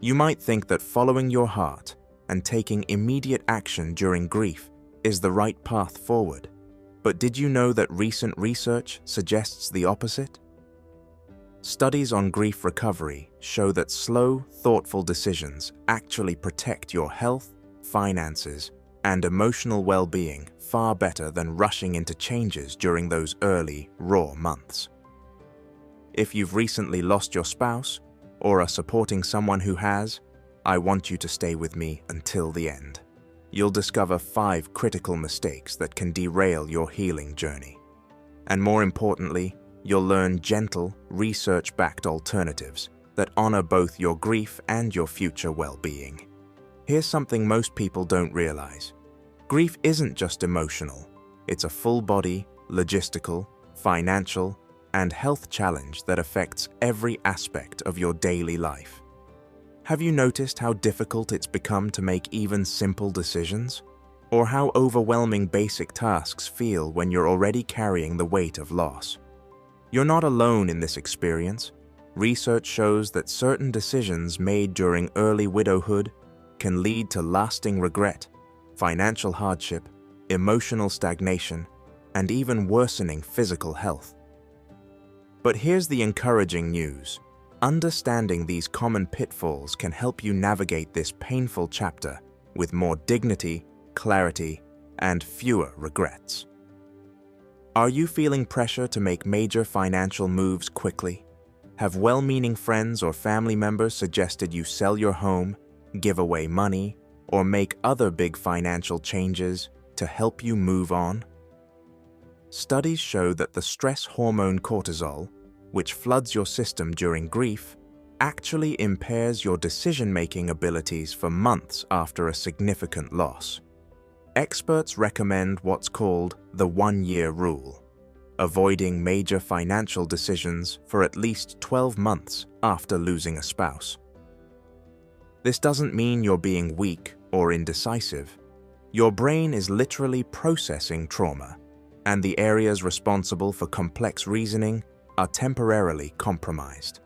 You might think that following your heart and taking immediate action during grief is the right path forward. But did you know that recent research suggests the opposite? Studies on grief recovery show that slow, thoughtful decisions actually protect your health, finances, and emotional well-being far better than rushing into changes during those early, raw months. If you've recently lost your spouse or are supporting someone who has, I want you to stay with me until the end. You'll discover 5 critical mistakes that can derail your healing journey. And more importantly, you'll learn gentle, research-backed alternatives that honor both your grief and your future well-being. Here's something most people don't realize. Grief isn't just emotional. It's a full-body, logistical, financial, and health challenge that affects every aspect of your daily life. Have you noticed how difficult it's become to make even simple decisions? Or how overwhelming basic tasks feel when you're already carrying the weight of loss? You're not alone in this experience. Research shows that certain decisions made during early widowhood can lead to lasting regret, financial hardship, emotional stagnation, and even worsening physical health. But here's the encouraging news. Understanding these common pitfalls can help you navigate this painful chapter with more dignity, clarity, and fewer regrets. Are you feeling pressure to make major financial moves quickly? Have well-meaning friends or family members suggested you sell your home, give away money, or make other big financial changes to help you move on? Studies show that the stress hormone cortisol, which floods your system during grief, actually impairs your decision-making abilities for months after a significant loss. Experts recommend what's called the 1-year rule, avoiding major financial decisions for at least 12 months after losing a spouse. This doesn't mean you're being weak or indecisive. Your brain is literally processing trauma, and the areas responsible for complex reasoning are temporarily compromised.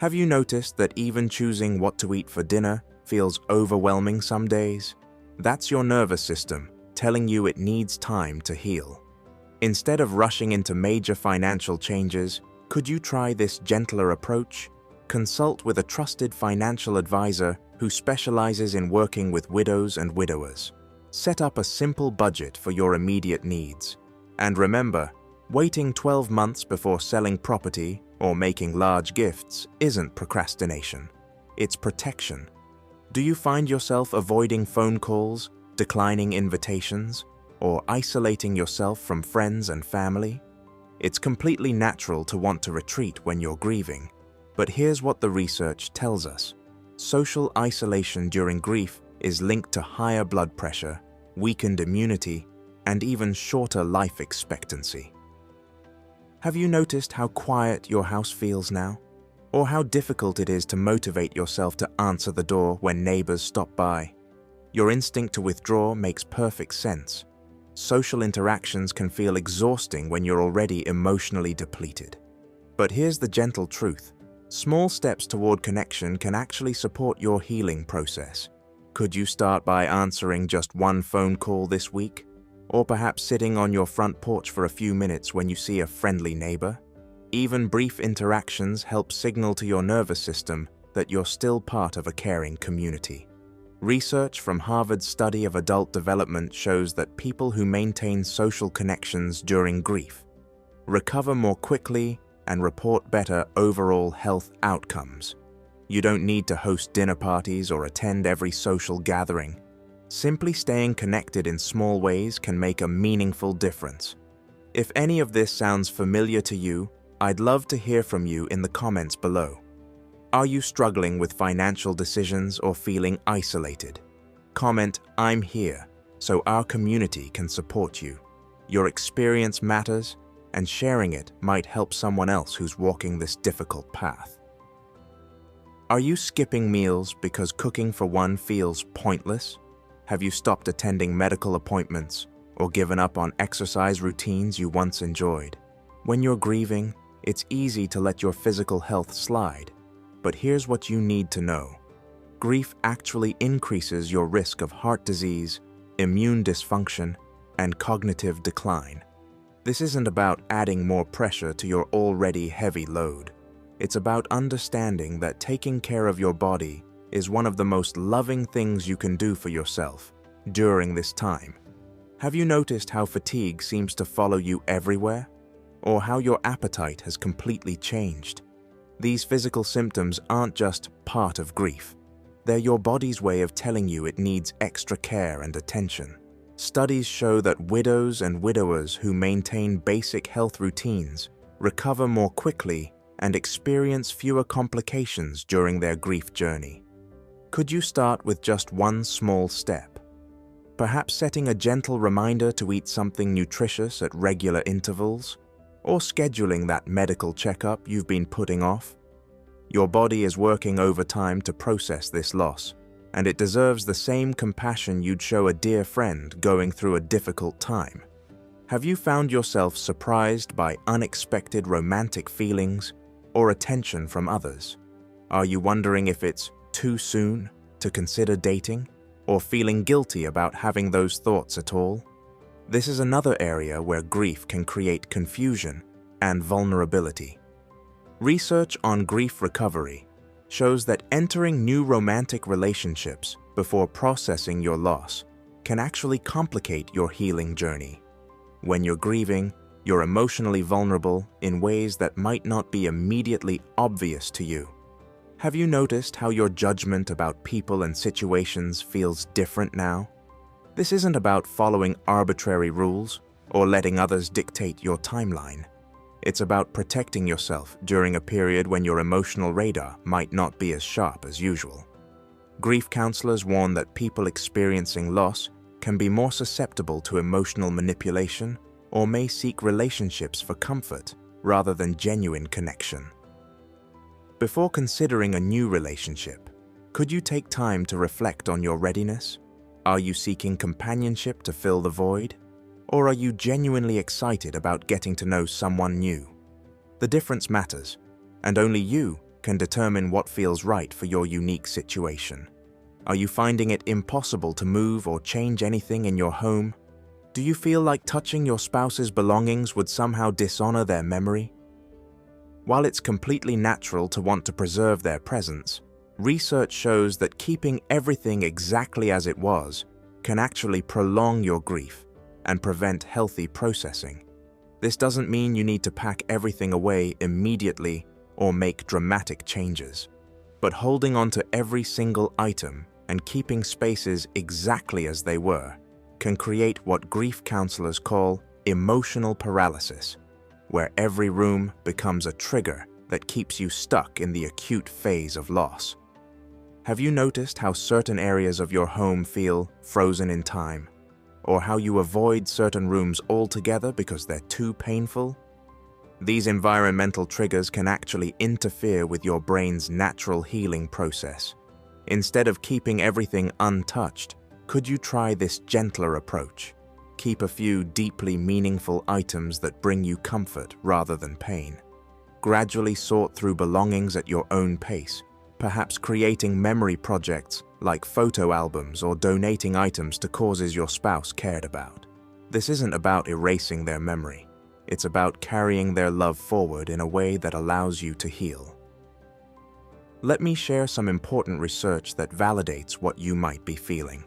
Have you noticed that even choosing what to eat for dinner feels overwhelming some days? That's your nervous system telling you it needs time to heal. Instead of rushing into major financial changes, could you try this gentler approach? Consult with a trusted financial advisor who specializes in working with widows and widowers. Set up a simple budget for your immediate needs. And remember, waiting 12 months before selling property or making large gifts isn't procrastination. It's protection. Do you find yourself avoiding phone calls, declining invitations, or isolating yourself from friends and family? It's completely natural to want to retreat when you're grieving, but here's what the research tells us. Social isolation during grief is linked to higher blood pressure, weakened immunity, and even shorter life expectancy. Have you noticed how quiet your house feels now? Or how difficult it is to motivate yourself to answer the door when neighbors stop by? Your instinct to withdraw makes perfect sense. Social interactions can feel exhausting when you're already emotionally depleted. But here's the gentle truth. Small steps toward connection can actually support your healing process. Could you start by answering just one phone call this week? Or perhaps sitting on your front porch for a few minutes when you see a friendly neighbor? Even brief interactions help signal to your nervous system that you're still part of a caring community. Research from Harvard's study of adult development shows that people who maintain social connections during grief recover more quickly and report better overall health outcomes. You don't need to host dinner parties or attend every social gathering. Simply staying connected in small ways can make a meaningful difference. If any of this sounds familiar to you, I'd love to hear from you in the comments below. Are you struggling with financial decisions or feeling isolated? Comment, "I'm here," so our community can support you. Your experience matters, and sharing it might help someone else who's walking this difficult path. Are you skipping meals because cooking for one feels pointless? Have you stopped attending medical appointments or given up on exercise routines you once enjoyed? When you're grieving, it's easy to let your physical health slide. But here's what you need to know. grief actually increases your risk of heart disease, immune dysfunction, and cognitive decline. This isn't about adding more pressure to your already heavy load. It's about understanding that taking care of your body is one of the most loving things you can do for yourself during this time. Have you noticed how fatigue seems to follow you everywhere? Or how your appetite has completely changed? These physical symptoms aren't just part of grief. They're your body's way of telling you it needs extra care and attention. Studies show that widows and widowers who maintain basic health routines recover more quickly and experience fewer complications during their grief journey. Could you start with just one small step? Perhaps setting a gentle reminder to eat something nutritious at regular intervals, or scheduling that medical checkup you've been putting off? Your body is working overtime to process this loss, and it deserves the same compassion you'd show a dear friend going through a difficult time. Have you found yourself surprised by unexpected romantic feelings or attention from others? Are you wondering if it's too soon to consider dating, or feeling guilty about having those thoughts at all? This is another area where grief can create confusion and vulnerability. Research on grief recovery shows that entering new romantic relationships before processing your loss can actually complicate your healing journey. When you're grieving, you're emotionally vulnerable in ways that might not be immediately obvious to you. Have you noticed how your judgment about people and situations feels different now? This isn't about following arbitrary rules or letting others dictate your timeline. It's about protecting yourself during a period when your emotional radar might not be as sharp as usual. Grief counselors warn that people experiencing loss can be more susceptible to emotional manipulation or may seek relationships for comfort rather than genuine connection. Before considering a new relationship, could you take time to reflect on your readiness? Are you seeking companionship to fill the void? Or are you genuinely excited about getting to know someone new? The difference matters, and only you can determine what feels right for your unique situation. Are you finding it impossible to move or change anything in your home? Do you feel like touching your spouse's belongings would somehow dishonor their memory? While it's completely natural to want to preserve their presence, research shows that keeping everything exactly as it was can actually prolong your grief and prevent healthy processing. This doesn't mean you need to pack everything away immediately or make dramatic changes, but holding on to every single item and keeping spaces exactly as they were can create what grief counselors call emotional paralysis, where every room becomes a trigger that keeps you stuck in the acute phase of loss. Have you noticed how certain areas of your home feel frozen in time? Or how you avoid certain rooms altogether because they're too painful? These environmental triggers can actually interfere with your brain's natural healing process. Instead of keeping everything untouched, could you try this gentler approach? Keep a few deeply meaningful items that bring you comfort rather than pain. Gradually sort through belongings at your own pace, perhaps creating memory projects like photo albums or donating items to causes your spouse cared about. This isn't about erasing their memory. It's about carrying their love forward in a way that allows you to heal. Let me share some important research that validates what you might be feeling.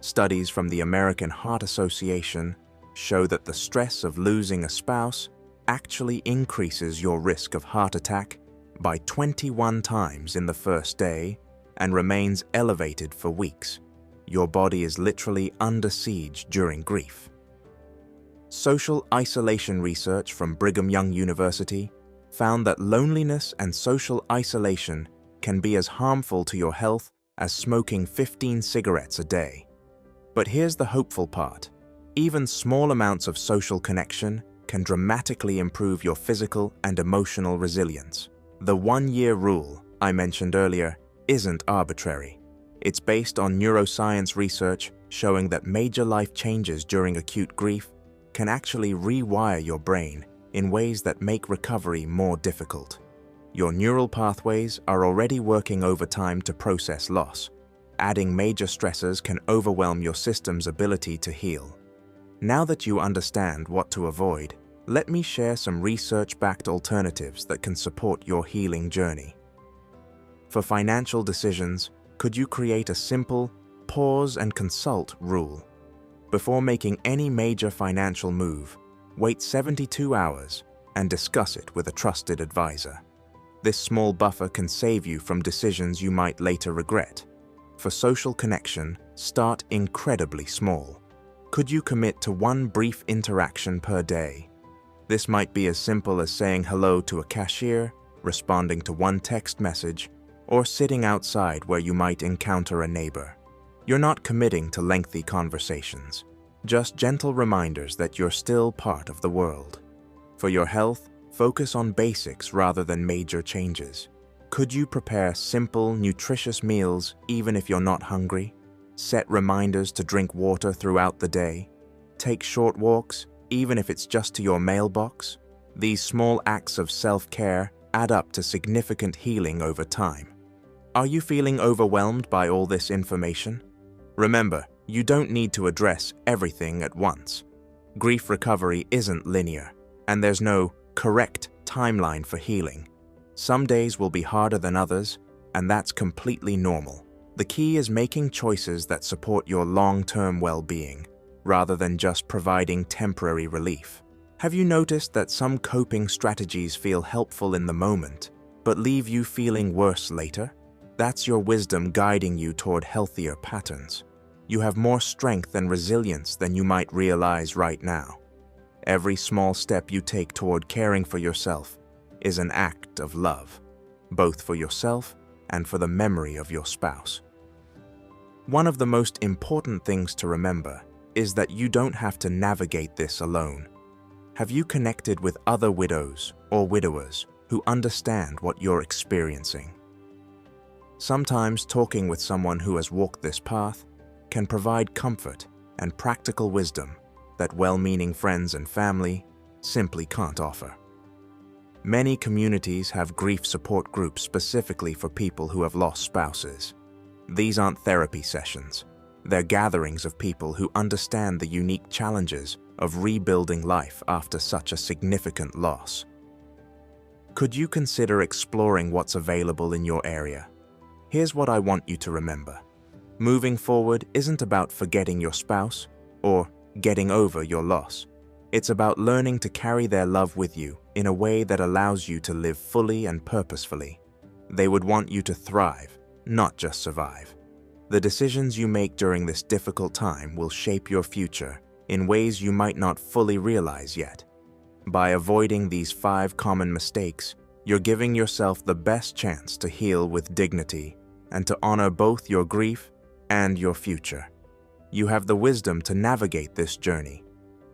Studies from the American Heart Association show that the stress of losing a spouse actually increases your risk of heart attack by 21 times in the first day and remains elevated for weeks. Your body is literally under siege during grief. Social isolation research from Brigham Young University found that loneliness and social isolation can be as harmful to your health as smoking 15 cigarettes a day. But here's the hopeful part. Even small amounts of social connection can dramatically improve your physical and emotional resilience. The 1-year rule I mentioned earlier isn't arbitrary. It's based on neuroscience research showing that major life changes during acute grief can actually rewire your brain in ways that make recovery more difficult. Your neural pathways are already working overtime to process loss. Adding major stressors can overwhelm your system's ability to heal. Now that you understand what to avoid, let me share some research-backed alternatives that can support your healing journey. For financial decisions, could you create a simple pause and consult rule? Before making any major financial move, wait 72 hours and discuss it with a trusted advisor. This small buffer can save you from decisions you might later regret. For social connection, start incredibly small. Could you commit to one brief interaction per day? This might be as simple as saying hello to a cashier, responding to one text message, or sitting outside where you might encounter a neighbor. You're not committing to lengthy conversations, just gentle reminders that you're still part of the world. For your health, focus on basics rather than major changes. Could you prepare simple, nutritious meals even if you're not hungry? Set reminders to drink water throughout the day. Take short walks, even if it's just to your mailbox. These small acts of self-care add up to significant healing over time. Are you feeling overwhelmed by all this information? Remember, you don't need to address everything at once. Grief recovery isn't linear, and there's no correct timeline for healing. Some days will be harder than others, and that's completely normal. The key is making choices that support your long-term well-being, rather than just providing temporary relief. Have you noticed that some coping strategies feel helpful in the moment, but leave you feeling worse later? That's your wisdom guiding you toward healthier patterns. You have more strength and resilience than you might realize right now. Every small step you take toward caring for yourself is an act of love, both for yourself and for the memory of your spouse. One of the most important things to remember is that you don't have to navigate this alone. Have you connected with other widows or widowers who understand what you're experiencing? Sometimes talking with someone who has walked this path can provide comfort and practical wisdom that well-meaning friends and family simply can't offer. Many communities have grief support groups specifically for people who have lost spouses. These aren't therapy sessions. They're gatherings of people who understand the unique challenges of rebuilding life after such a significant loss. Could you consider exploring what's available in your area? Here's what I want you to remember. Moving forward isn't about forgetting your spouse or getting over your loss. It's about learning to carry their love with you in a way that allows you to live fully and purposefully. They would want you to thrive, not just survive. The decisions you make during this difficult time will shape your future in ways you might not fully realize yet. By avoiding these 5 common mistakes, you're giving yourself the best chance to heal with dignity and to honor both your grief and your future. You have the wisdom to navigate this journey.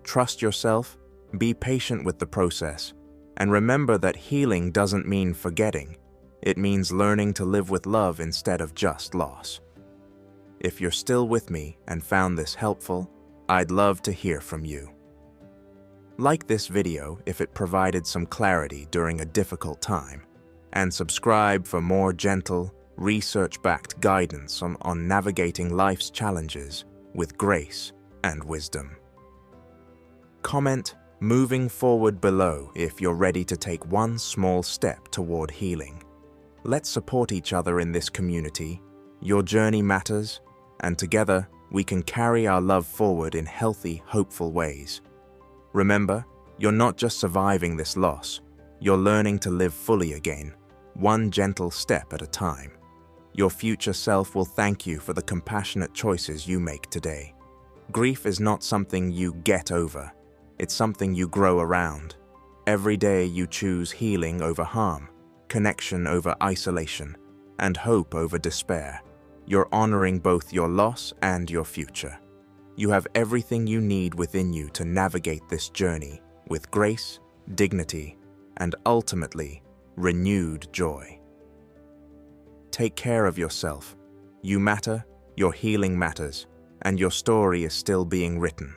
Trust yourself, be patient with the process, and remember that healing doesn't mean forgetting. It means learning to live with love instead of just loss. If you're still with me and found this helpful, I'd love to hear from you. Like this video if it provided some clarity during a difficult time, and subscribe for more gentle, research-backed guidance on navigating life's challenges with grace and wisdom. Comment "moving forward" below if you're ready to take one small step toward healing. Let's support each other in this community. Your journey matters, and together we can carry our love forward in healthy, hopeful ways. Remember, you're not just surviving this loss, you're learning to live fully again, one gentle step at a time. Your future self will thank you for the compassionate choices you make today. Grief is not something you get over, it's something you grow around. Every day you choose healing over harm, connection over isolation, and hope over despair. You're honoring both your loss and your future. You have everything you need within you to navigate this journey with grace, dignity, and ultimately, renewed joy. Take care of yourself. You matter, your healing matters, and your story is still being written.